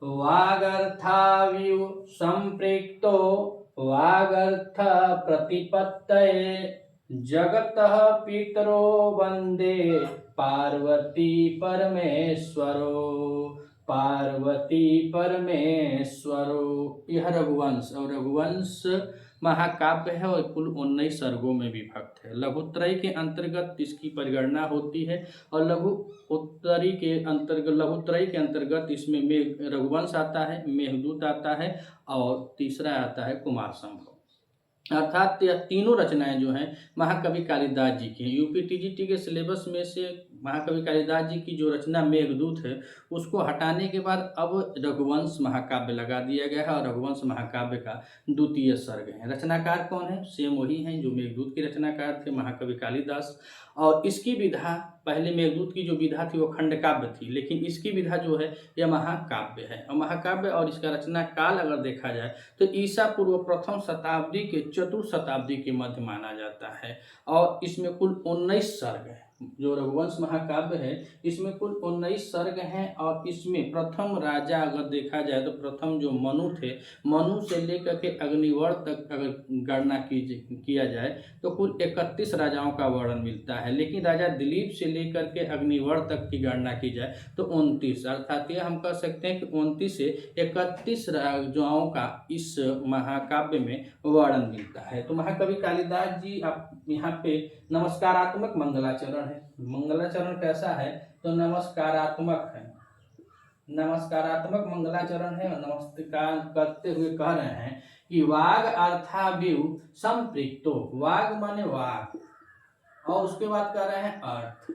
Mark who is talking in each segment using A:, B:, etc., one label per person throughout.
A: वागर्थाविव संपृक्तो वागर्थ प्रतिपत्तये जगतः पितरो वंदे पार्वती परमेश्वरो पार्वती परमेश्वरो। यह रघुवंश और रघुवंश महाकाव्य है और कुल 19 सर्गों में विभक्त है। लघुत्रय के अंतर्गत इसकी परिगणना होती है और लघुत्रय के अंतर्गत इसमें रघुवंश आता है, मेघदूत आता है और तीसरा आता है कुमार संभव। अर्थात यह तीनों रचनाएं जो हैं महाकवि कालिदास जी की हैं। यूपीटीजीटी के सिलेबस में से महाकवि कालिदास जी की जो रचना मेघदूत है उसको हटाने के बाद अब रघुवंश महाकाव्य लगा दिया गया है और रघुवंश महाकाव्य का द्वितीय सर्ग है। रचनाकार कौन है? सेम वही हैं जो मेघदूत के रचनाकार थे, महाकवि कालिदास। और इसकी विधा, पहले मेघदूत की जो विधा थी वो खंड काव्य थी, लेकिन इसकी विधा जो है यह महाकाव्य है। और महाकाव्य और इसका रचना काल अगर देखा जाए तो ईसा पूर्व प्रथम शताब्दी के चतुर्थ शताब्दी के मध्य माना जाता है। और इसमें कुल 19 सर्ग हैं। जो रघुवंश महाकाव्य है इसमें कुल 19 सर्ग हैं और इसमें प्रथम राजा अगर देखा जाए तो प्रथम जो मनु थे, मनु से लेकर के अग्निवर तक अगर गणना किया जाए तो कुल 31 राजाओं का वर्णन मिलता है। लेकिन राजा दिलीप से लेकर के अग्निवर तक की गणना की जाए तो 29, अर्थात ये हम कह सकते हैं कि 29 से 31 राजाओं का इस महाकाव्य में वर्णन मिलता है। तो महाकवि कालिदास जी आप यहाँ पे नमस्कारात्मक मंगलाचरण है। मंगलाचरण कैसा है? तो नमस्कारात्मक है, नमस्कारात्मक मंगलाचरण है और नमस्कार करते हुए कह रहे हैं कि वाग अर्थाविव संपृक्तो, वाग माने वाग और उसके बाद कह रहे हैं अर्थ,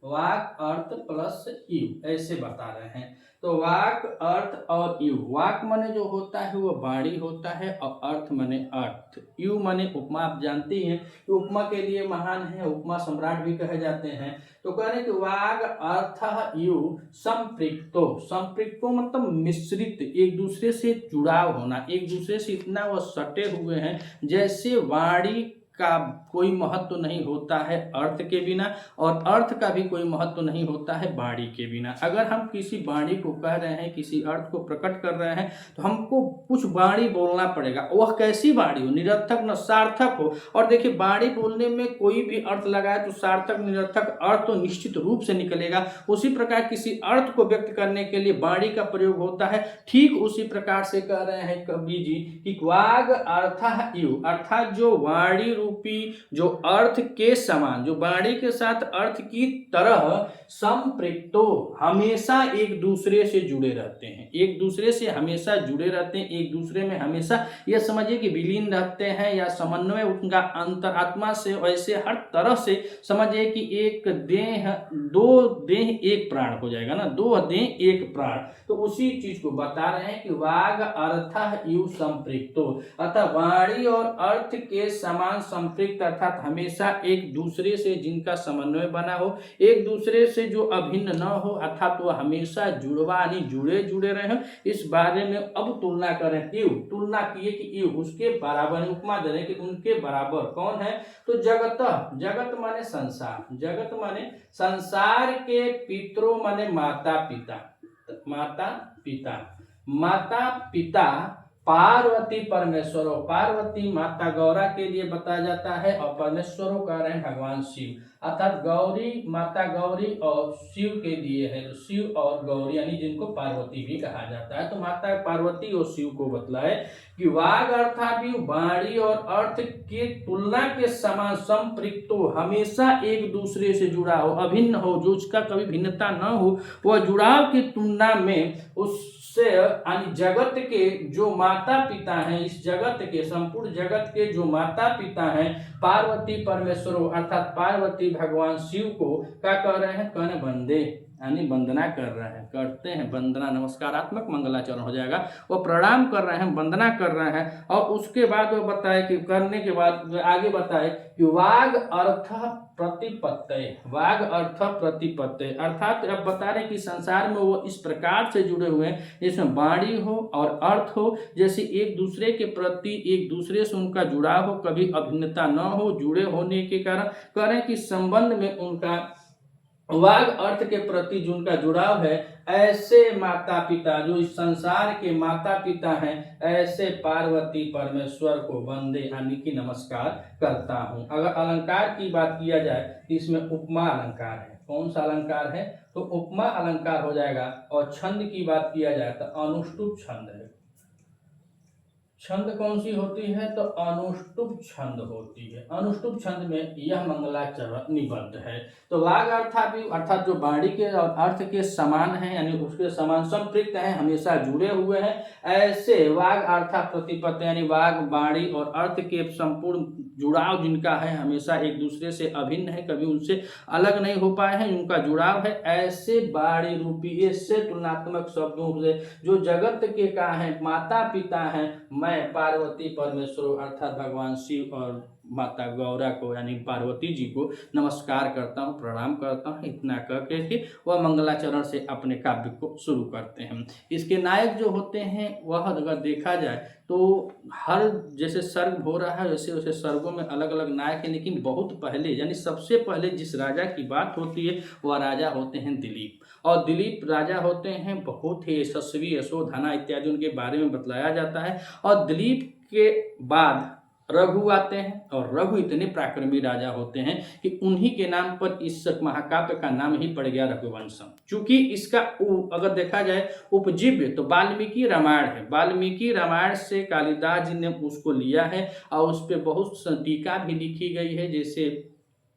A: वाक अर्थ प्लस यू ऐसे बता रहे हैं। तो वाक अर्थ और यू, वाक माने जो होता है वो वाणी होता है और अर्थ माने अर्थ, यू माने उपमा। आप जानते हैं कि उपमा के लिए महान है, उपमा सम्राट भी कहे जाते हैं। तो कह रहे हैं कि वाग अर्थ यू संपृक्तो, संपृक्तो मतलब मिश्रित, एक दूसरे से जुड़ाव होना, एक दूसरे से इतना वो सटे हुए हैं जैसे वाणी का कोई महत्व नहीं होता है अर्थ के बिना और अर्थ का भी कोई महत्व नहीं होता है वाणी के बिना। अगर हम किसी वाणी को कह रहे हैं, किसी अर्थ को प्रकट कर रहे हैं तो हमको कुछ वाणी बोलना पड़ेगा। वह कैसी वाणी हो? निरर्थक न सार्थक हो। और देखिए वाणी बोलने में कोई भी अर्थ लगाए तो सार्थक निरर्थक अर्थ तो निश्चित रूप से निकलेगा। उसी प्रकार किसी अर्थ को व्यक्त करने के लिए वाणी का प्रयोग होता है। ठीक उसी प्रकार से कह रहे हैं कवि जी कि वाग अर्थ यू, अर्थात जो वाणी रूपी जो अर्थ के समान, जो वाणी के साथ अर्थ की तरह संपृक्तो, हमेशा एक दूसरे से जुड़े रहते हैं, एक दूसरे से हमेशा जुड़े रहते हैं, एक दूसरे में हमेशा यह समझिए कि विलीन रहते हैं या समन्वय उनका अंतरात्मा से, वैसे हर तरह से समझिए कि एक देह, दो देह एक प्राण हो जाएगा ना, दो देह एक प्राण। तो उसी चीज को बता रहे हैं कि वाग अर्थ यू संपृक्तो, अतः वाणी और अर्थ के समान संपृक्त, अर्थात हमेशा एक दूसरे से जिनका समन्वय बना हो, एक दूसरे से जो अभिन्न न हो, अर्थात वो हमेशा जुड़वा यानी जुड़े जुड़े रहे। इस बारे में अब तुलना करें, यू, तुलना किए कि यू उसके बराबर, उपमा दे रहे कि उनके बराबर कौन है? तो जगत, जगत माने संसार, जगत माने संसार के, पितरों माने माता पिता, माता पिता, माता पिता पार्वती परमेश्वरों, पार्वती माता गौरा के लिए बताया जाता है और परमेश्वरों कह रहे हैं भगवान शिव, अर्थात गौरी, माता गौरी और शिव के लिए है। तो शिव और गौरी यानी जिनको पार्वती भी कहा जाता है। तो माता पार्वती और शिव को बतलाए कि वाग अर्थात वाणी और अर्थ के तुलना के समान संपृक्त हो, हमेशा एक दूसरे से जुड़ा हो, अभिन्न हो, जो उसका कभी भिन्नता न हो, वह जुड़ाव की तुलना में उससे यानी जगत के जो माता पिता हैं, इस जगत के, संपूर्ण जगत के जो माता पिता हैं पार्वती परमेश्वरों, अर्थात पार्वती भगवान शिव को क्या कह रहे हैं? कहने वंदे यानी वंदना कर रहे हैं, करते हैं वंदना, नमस्कारात्मक मंगलाचरण हो जाएगा। वो प्रणाम कर रहे हैं, वंदना कर रहे हैं। और उसके बाद वो बताए कि करने के बाद आगे बताए कि वाग अर्थ प्रतिपत्तये, वाग अर्थ प्रतिपत्तये, अर्थात अब बता रहे कि संसार में वो इस प्रकार से जुड़े हुए हैं जिसमें वाणी हो और अर्थ हो, जैसे एक दूसरे के प्रति, एक दूसरे से उनका जुड़ाव हो, कभी अभिन्नता न हो, जुड़े होने के कारण कह रहे हैं कि संबंध में उनका वाग अर्थ के प्रति जो उनका जुड़ाव है ऐसे माता पिता जो इस संसार के माता पिता हैं, ऐसे पार्वती परमेश्वर को वंदे यानी कि नमस्कार करता हूँ। अगर अलंकार की बात किया जाए तो इसमें उपमा अलंकार है। कौन सा अलंकार है? तो उपमा अलंकार हो जाएगा। और छंद की बात किया जाए तो अनुष्टुप छंद है। छंद कौन सी होती है? तो अनुष्टुप छंद होती है। अनुष्टुप छंद में यह मंगलाचरण निबद्ध है। तो वाग अर्थात जो वाणी के और अर्थ के समान है, यानी उसके समान संपृक्त हैं, हमेशा जुड़े हुए हैं, ऐसे वाग अर्थात प्रतिपत्ति यानी वाग वाणी और अर्थ के संपूर्ण जुड़ाव जिनका है, हमेशा एक दूसरे से अभिन्न है, कभी उनसे अलग नहीं हो पाए हैं, उनका जुड़ाव है, ऐसे वाणी रूपी ऐसे तुलनात्मक शब्दों से जो जगत के का है, माता पिता हैं, मैं पार्वती परमेश्वर अर्थात भगवान शिव और माता गौरा को यानी पार्वती जी को नमस्कार करता हूँ, प्रणाम करता हूँ। इतना करके ही वह मंगलाचरण से अपने काव्य को शुरू करते हैं। इसके नायक जो होते हैं वह अगर देखा जाए तो हर जैसे सर्ग हो रहा है वैसे वैसे सर्गों में अलग अलग नायक हैं, लेकिन बहुत पहले यानी सबसे पहले जिस राजा की बात होती है वह राजा होते हैं दिलीप। और दिलीप राजा होते हैं बहुत ही यशस्वी, यशोधना इत्यादि उनके बारे में बतलाया जाता है। और दिलीप के बाद रघु आते हैं और रघु इतने पराक्रमी राजा होते हैं कि उन्हीं के नाम पर इस महाकाव्य का नाम ही पड़ गया रघुवंशम। चूंकि इसका अगर देखा जाए उपजीव्य तो वाल्मीकि रामायण है। वाल्मीकि रामायण से कालिदास जी ने उसको लिया है और उस पर बहुत टीका भी लिखी गई है। जैसे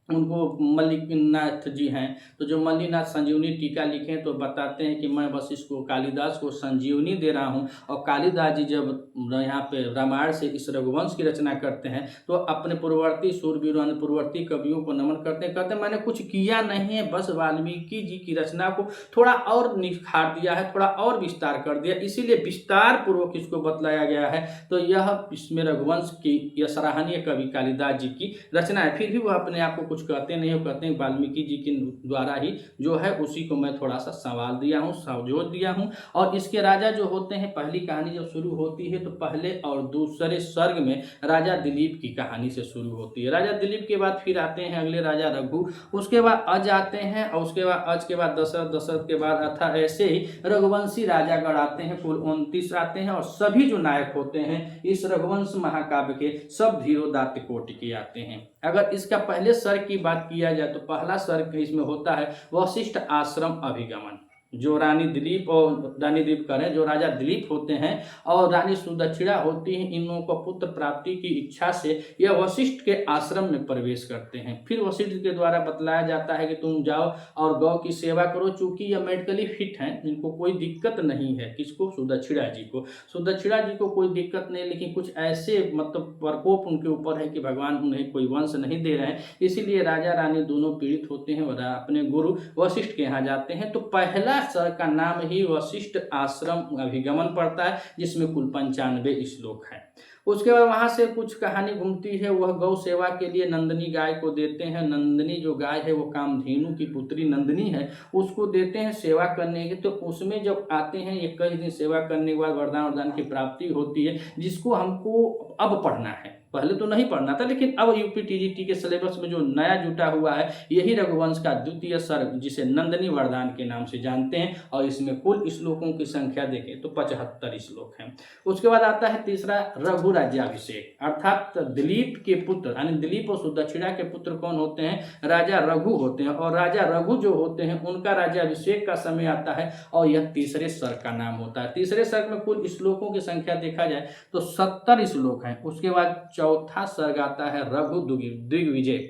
A: उनको मल्लिनाथ जी हैं तो जो मल्लिनाथ संजीवनी टीका लिखे तो बताते हैं कि मैं बस इसको कालिदास को संजीवनी दे रहा हूँ। और कालिदास जी जब यहाँ पे रामायण से इस रघुवंश की रचना करते हैं तो अपने पूर्ववर्ती सूरवीरों पूर्ववर्ती कवियों को नमन करते हैं, कहते हैं मैंने कुछ किया नहीं है, बस वाल्मीकि जी की रचना को थोड़ा और निखार दिया है, थोड़ा और विस्तार कर दिया, इसीलिए विस्तार पूर्वक इसको बतलाया गया है। तो यह इसमें रघुवंश की यह सराहनीय कवि कालिदास जी की रचना है। फिर भी वह अपने आप को कुछ कहते नहीं हो, कहते हैं वाल्मीकि जी के द्वारा ही जो है उसी को मैं थोड़ा सा सवाल दिया हूँ, संजोत दिया हूँ। और इसके राजा जो होते हैं, पहली कहानी जब शुरू होती है तो पहले और दूसरे सर्ग में राजा दिलीप की कहानी से शुरू होती है। राजा दिलीप के बाद फिर आते हैं अगले राजा रघु, उसके बाद अज आते हैं और उसके बाद अज के बाद दशरथ, दशरथ के बाद अथा, ऐसे ही रघुवंशी राजागण आते हैं, कुल 29 आते हैं। और सभी जो नायक होते हैं इस रघुवंश महाकाव्य के सब धीरोदात्त कोटि के आते हैं। अगर इसका पहले सर्ग की बात किया जाए तो पहला सर्ग इसमें होता है वशिष्ठ आश्रम अभिगमन। जो रानी दिलीप और रानी दिलीप करें जो राजा दिलीप होते हैं और रानी सुदक्षिणा होती हैं, इन लोगों को पुत्र प्राप्ति की इच्छा से यह वशिष्ठ के आश्रम में प्रवेश करते हैं। फिर वशिष्ठ के द्वारा बतलाया जाता है कि तुम जाओ और गौ की सेवा करो, चूंकि यह मेडिकली फिट हैं, इनको कोई दिक्कत नहीं है। किसको? सुदक्षिणा जी को। सुदक्षिणा जी को कोई दिक्कत नहीं, लेकिन कुछ ऐसे मतलब प्रकोप उनके ऊपर है कि भगवान उन्हें कोई वंश नहीं दे रहे हैं, इसीलिए राजा रानी दोनों पीड़ित होते हैं और अपने गुरु वशिष्ठ के यहाँ जाते हैं। तो पहला सर्ग का नाम ही वशिष्ठ आश्रम अभिगमन पड़ता है, जिसमें कुल 95 श्लोक हैं। उसके बाद वहां से कुछ कहानी घूमती है। वह गौ सेवा के लिए नंदिनी गाय को देते हैं। नंदिनी जो गाय है वो कामधेनु की पुत्री नंदिनी है, उसको देते हैं सेवा करने के। तो उसमें जब आते हैं 21 दिन सेवा करने के बाद वरदान की प्राप्ति होती है, जिसको हमको अब पढ़ना है। पहले तो नहीं पढ़ना था, लेकिन अब यूपीटीजीटी के सिलेबस में जो नया जुटा हुआ है यही रघुवंश का द्वितीय सर्ग, जिसे नंदिनी वरदान के नाम से जानते हैं। और इसमें कुल श्लोकों की संख्या देखें तो 75 श्लोक हैं। उसके बाद आता है तीसरा रघु राज्याभिषेक, अर्थात दिलीप के पुत्र यानी दिलीप और सुदक्षिणा के पुत्र कौन होते हैं? राजा रघु होते हैं। और राजा रघु जो होते हैं उनका राज्याभिषेक का समय आता है और यह तीसरे सर्ग का नाम होता है। तीसरे सर्ग में कुल श्लोकों की संख्या देखा जाए तो 70 श्लोक हैं। उसके बाद चौथा सर्ग आता है रघु दिग्विजय।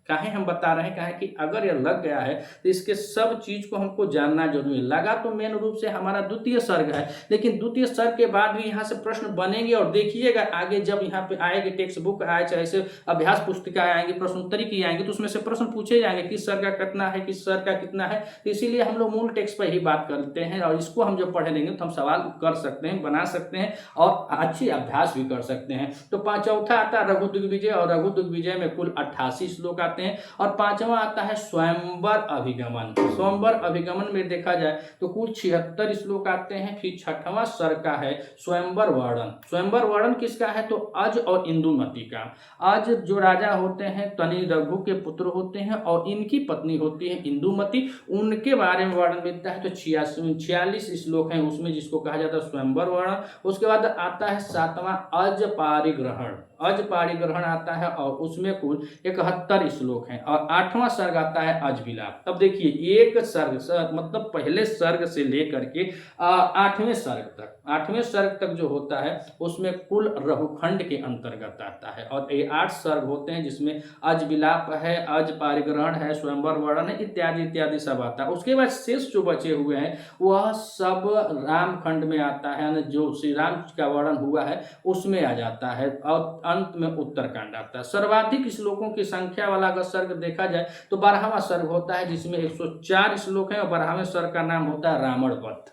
A: काहे हम बता रहे हैं, काहे कि अगर यह लग गया है तो इसके सब चीज को हमको जानना जरूरी है। लगा तो मेन रूप से हमारा द्वितीय सर्ग है, लेकिन द्वितीय सर्ग के बाद भी यहाँ से प्रश्न बनेंगे। और देखिएगा आगे जब यहाँ पे आएगी टेक्स्ट बुक आए, चाहे से अभ्यास पुस्तिकाएं आएंगी, प्रश्नोत्तरी की आएंगी, तो उसमें से प्रश्न पूछे जाएंगे किस सर्ग का कितना है, किस सर्ग का कितना है। तो इसीलिए हम लोग मूल टेक्स्ट पर ही बात करते हैं और इसको हम जब पढ़े लेंगे तो हम सवाल कर सकते हैं, बना सकते हैं और अच्छी अभ्यास भी कर सकते हैं। तो चौथा आता है रघु दिग्विजय और रघु दिग्विजय में कुल 88 श्लोक आते आते हैं। और पांचवा आता है स्वयंवर अभिगमन। स्वयंवर अभिगमन में देखा जाए तो कुल 76 श्लोक आते हैं। फिर छठवां सर्ग का है स्वयंवर वर्णन। स्वयंवर वर्णन किसका है तो अज और इंदुमती का। अज जो राजा होते हैं तनि रघु के पुत्र होते हैं और इनकी पत्नी होती है इंदुमती, उनके बारे में वर्णन मिलता है। तो 46 श्लोक हैं उसमें, जिसको कहा जाता है स्वयंवर वर्णन। उसके बाद आता है सातवां अज पारिग्रहण। अज पारिग्रहण आता है और उसमें कुल 71 श्लोक हैं। और आठवां सर्ग आता है अज विलाप। अब देखिए एक सर्ग मतलब पहले सर्ग से लेकर के आठवें सर्ग तक जो होता है उसमें कुल रघुखंड के अंतर्गत आता है। और ये 8 सर्ग होते हैं जिसमें अज विलाप है, अज पारिग्रहण है, स्वयंवर वर्णन है, इत्यादि इत्यादि सब आता है। उसके बाद शेष जो बचे हुए हैं वह सब रामखंड में आता है, जो श्री राम का वर्णन हुआ है उसमें आ जाता है। और अंत में उत्तरकांड आता है। सर्वाधिक श्लोकों की संख्या वाला अगर सर्ग देखा जाए तो 12वां सर्ग होता है जिसमें 104 श्लोक हैं। और 12वें सर्ग का नाम होता है रावण वध।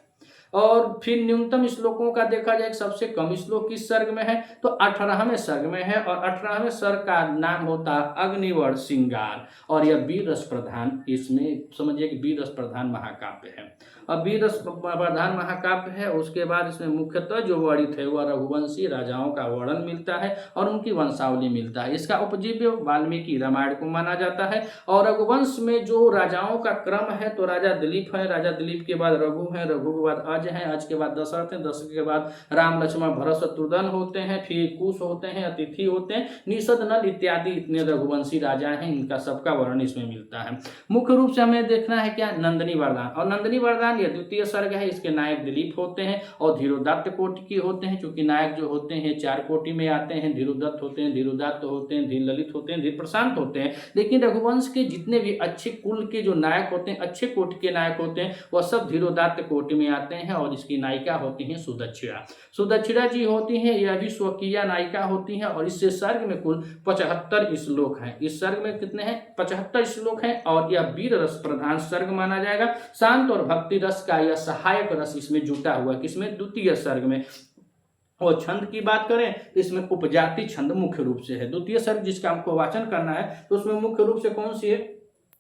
A: और फिर न्यूनतम श्लोकों का देखा जाए सबसे कम श्लोक किस सर्ग में है तो 18वें सर्ग में है। और 18वें सर्ग का नाम होता है अग्निवर श्रृंगार। और यह वीर रस प्रधान, इसमें समझिए कि वीर रस प्रधान महाकाव्य है। अब वीर रस प्रधान महाकाव्य है। उसके बाद इसमें मुख्यतः जो वर्णित है वह रघुवंशी राजाओं का वर्णन मिलता है और उनकी वंशावली मिलता है। इसका उपजीव्य वाल्मीकि रामायण को माना जाता है। और रघुवंश में जो राजाओं का क्रम है तो राजा दिलीप है, राजा दिलीप के बाद रघु है, रघु के बाद अज है, अज के बाद दशरथ है, दशरथ के बाद राम लक्ष्मण भरत शत्रुघ्न होते हैं, फिर कुश होते हैं, अतिथि होते हैं, निषद नल इत्यादि इतने रघुवंशी राजा हैं, इनका सबका वर्णन इसमें मिलता है। मुख्य रूप से हमें देखना है क्या नंदिनी वरदान। और नंदिनी वरदान ये द्वितीय सर्ग है। इसके नायक दिलीप होते हैं और धीरोदात्त कोटि के होते हैं। चूंकि नायक जो होते हैं 4 कोटि में आते हैं, धीरोदत्त होते हैं, धीरोदात्त होते हैं, धीर ललित होते हैं, धीर प्रशांत होते हैं। लेकिन रघुवंश के जितने भी अच्छे कुल के जो नायक होते हैं, अच्छे कोटि के नायक होते हैं, वह सब धीरोदात्त कोटि में आते हैं। और इसकी नायिका होती हैं सुदक्षिणा। सुदक्षिणा जी होती हैं, यह भी स्वकीय नायिका होती हैं। और इससे सर्ग में कुल 75 श्लोक हैं। इस सर्ग में कितने हैं 75 श्लोक हैं। और यह वीर रस प्रधान सर्ग माना जाएगा। शांत और भक्ति रस का यह सहायक रस इसमें जुटा हुआ है। किसमें द्वितीय सर्ग में। और छंद की बात करें तो इसमें उपजाति छंद मुख्य रूप से है। द्वितीय सर्ग जिसका हमको वाचन करना है तो उसमें मुख्य रूप से कौन सी है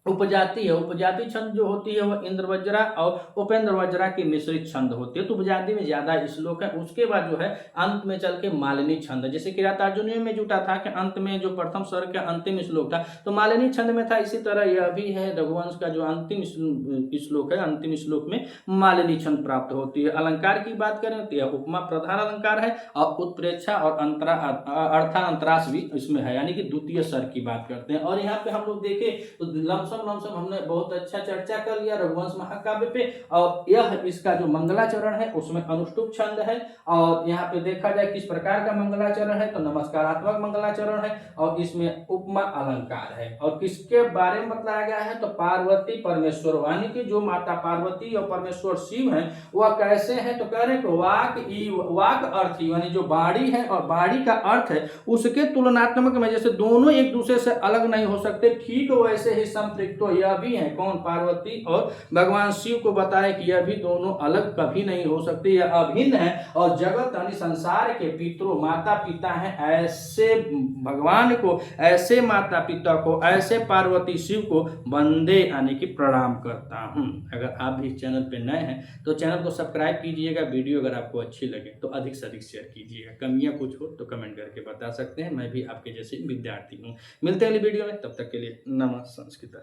A: उपजाति है। उपजाति छंद जो होती है वह इंद्रवज्रा और उपेंद्र वज्रा की मिश्रित छंद होती है। तो उपजाति में ज्यादा श्लोक है। उसके बाद जो है अंत में चल के मालिनी छंद, जैसे किरातार्जुनीय में जुटा था कि अंत में जो प्रथम सर्ग का अंतिम श्लोक था तो मालिनी छंद में था। इसी तरह यह भी है रघुवंश का जो अंतिम श्लोक है, अंतिम श्लोक में मालिनी छंद प्राप्त होती है। अलंकार की बात करें तो यह उपमा प्रधान अलंकार है। और उत्प्रेक्षा और अर्थांतरास भी इसमें है, यानी कि द्वितीय सर्ग की बात करते हैं। और यहाँ पे हम लोग देखें तो लमसम हमने बहुत अच्छा चर्चा कर लिया रघुवंश महाकाव्य पे। और यह इसका जो मंगलाचरण है उसमें अनुष्टुप छंद है। और यहाँ पे देखा जाए किस प्रकार का मंगलाचरण है तो नमस्कारात्मक मंगलाचरण है। और इसमें उपमा अलंकार है। और किसके बारे में बताया गया है तो पार्वती परमेश्वर, यानी कि जो माता पार्वती और परमेश्वर शिव है वह कैसे है तो कह रहे हैं वाक अर्थ यानी जो बाड़ी है और बाड़ी का अर्थ है उसके तुलनात्मक में जैसे दोनों एक दूसरे से अलग नहीं हो सकते, ठीक वैसे ही तो यह भी है कौन पार्वती और भगवान शिव को बताया कि यह भी दोनों अलग कभी नहीं हो सकते, यह अभिन्न है। और जगत यानी संसार के पितरों माता पिता हैं, ऐसे भगवान को, ऐसे माता पिता को, ऐसे पार्वती शिव को वंदे यानी कि प्रणाम करता हूं। अगर आप भी चैनल पे नए हैं तो चैनल को सब्सक्राइब कीजिएगा। वीडियो अगर आपको अच्छी लगे तो अधिक से अधिक शेयर कीजिएगा। कमियां कुछ हो तो कमेंट करके बता सकते हैं। मैं भी आपके जैसे विद्यार्थी हूँ। मिलते हैं अगली वीडियो में, तब तक के लिए नमः संस्कृत।